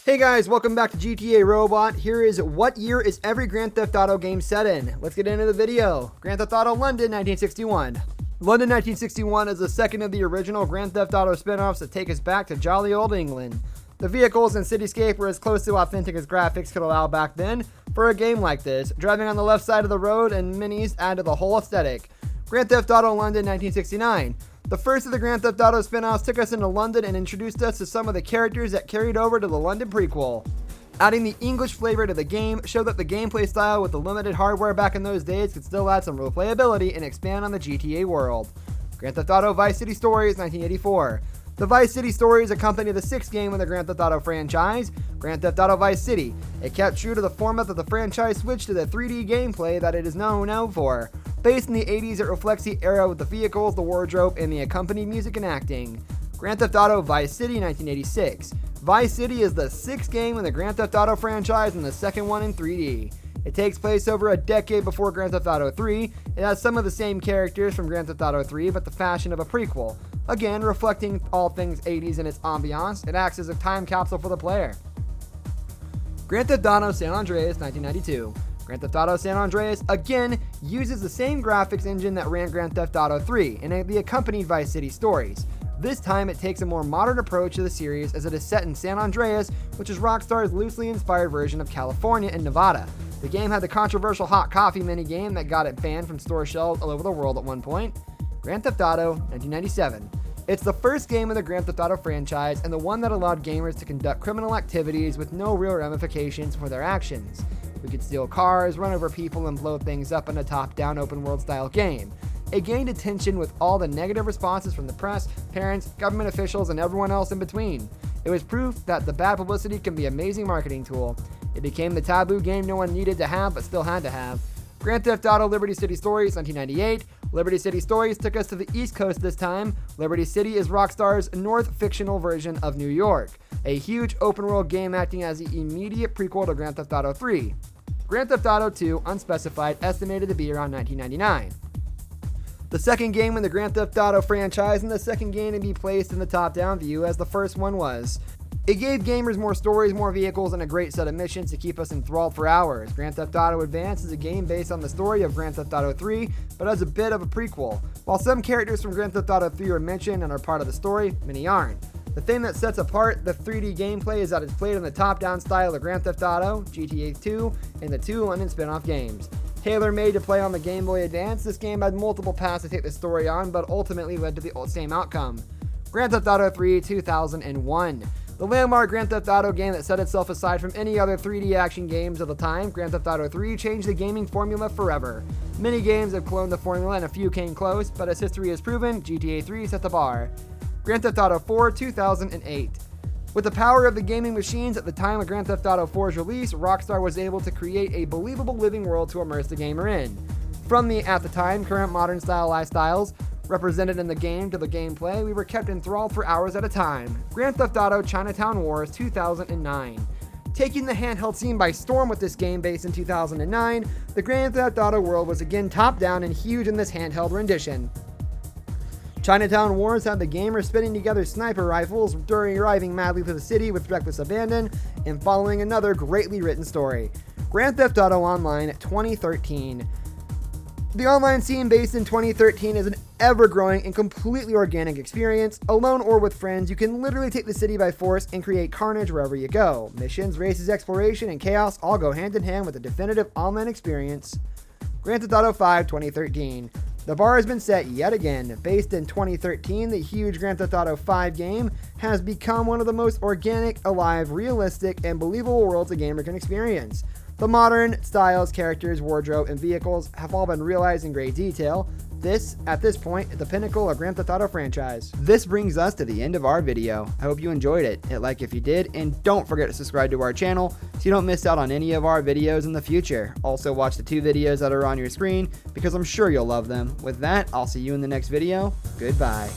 Hey guys, welcome back to GTA Robot. Here is what year is every Grand Theft Auto game set in. Let's get into the video. Grand Theft Auto London 1961. London 1961 is the second of the original Grand Theft Auto spin-offs that take us back to jolly old England. The vehicles and cityscape were as close to authentic as graphics could allow back then for a game like this. Driving on the left side of the road and minis add to the whole aesthetic. Grand Theft Auto London 1969. The first of the Grand Theft Auto spin-offs took us into London and introduced us to some of the characters that carried over to the London prequel. Adding the English flavor to the game showed that the gameplay style with the limited hardware back in those days could still add some replayability and expand on the GTA world. Grand Theft Auto Vice City Stories 1984. The Vice City Stories accompany the sixth game in the Grand Theft Auto franchise, Grand Theft Auto Vice City. It kept true to the format that the franchise switched to the 3D gameplay that it is known now for. Based in the 80s, it reflects the era with the vehicles, the wardrobe, and the accompanied music and acting. Grand Theft Auto Vice City 1986. Vice City is the sixth game in the Grand Theft Auto franchise and the second one in 3D. It takes place over a decade before Grand Theft Auto 3. It has some of the same characters from Grand Theft Auto 3, but the fashion of a prequel. Again, reflecting all things 80s in its ambiance, it acts as a time capsule for the player. Grand Theft Auto San Andreas 1992. Grand Theft Auto San Andreas, again, uses the same graphics engine that ran Grand Theft Auto 3 and the accompanied Vice City Stories. This time it takes a more modern approach to the series as it is set in San Andreas, which is Rockstar's loosely inspired version of California and Nevada. The game had the controversial hot coffee minigame that got it banned from store shelves all over the world at one point. Grand Theft Auto 1997. It's the first game in the Grand Theft Auto franchise and the one that allowed gamers to conduct criminal activities with no real ramifications for their actions. We could steal cars, run over people, and blow things up in a top-down open-world style game. It gained attention with all the negative responses from the press, parents, government officials, and everyone else in between. It was proof that the bad publicity can be an amazing marketing tool. It became the taboo game no one needed to have but still had to have. Grand Theft Auto Liberty City Stories 1998. Liberty City Stories took us to the East Coast this time. Liberty City is Rockstar's North fictional version of New York, a huge open-world game acting as the immediate prequel to Grand Theft Auto 3. Grand Theft Auto 2 Unspecified, estimated to be around 1999. The second game in the Grand Theft Auto franchise and the second game to be placed in the top-down view as the first one was. It gave gamers more stories, more vehicles, and a great set of missions to keep us enthralled for hours. Grand Theft Auto Advance is a game based on the story of Grand Theft Auto 3, but as a bit of a prequel. While some characters from Grand Theft Auto 3 are mentioned and are part of the story, many aren't. The thing that sets apart the 3D gameplay is that it's played in the top-down style of Grand Theft Auto, GTA 2, and the two London spin-off games. Tailor-made to play on the Game Boy Advance, this game had multiple paths to take the story on, but ultimately led to the same outcome. Grand Theft Auto 3 2001. The landmark Grand Theft Auto game that set itself aside from any other 3D action games of the time, Grand Theft Auto 3 changed the gaming formula forever. Many games have cloned the formula and a few came close, but as history has proven, GTA 3 set the bar. Grand Theft Auto 4 2008. With the power of the gaming machines at the time of Grand Theft Auto 4's release, Rockstar was able to create a believable living world to immerse the gamer in. From the, at the time, current modern style lifestyles represented in the game to the gameplay, we were kept enthralled for hours at a time. Grand Theft Auto Chinatown Wars 2009. Taking the handheld scene by storm with this game based in 2009, the Grand Theft Auto world was again top-down and huge in this handheld rendition. Chinatown Wars had the gamer spinning together sniper rifles during arriving madly to the city with reckless abandon and following another greatly written story. Grand Theft Auto Online 2013. The online scene based in 2013 is an ever-growing and completely organic experience. Alone or with friends, you can literally take the city by force and create carnage wherever you go. Missions, races, exploration, and chaos all go hand in hand with a definitive online experience. Grand Theft Auto 5 2013. The bar has been set yet again. Based in 2013, the huge Grand Theft Auto 5 game has become one of the most organic, alive, realistic, and believable worlds a gamer can experience. The modern styles, characters, wardrobe, and vehicles have all been realized in great detail. This, at this point, is the pinnacle of Grand Theft Auto franchise. This brings us to the end of our video. I hope you enjoyed it. Hit like if you did, and don't forget to subscribe to our channel so you don't miss out on any of our videos in the future. Also watch the two videos that are on your screen because I'm sure you'll love them. With that, I'll see you in the next video. Goodbye.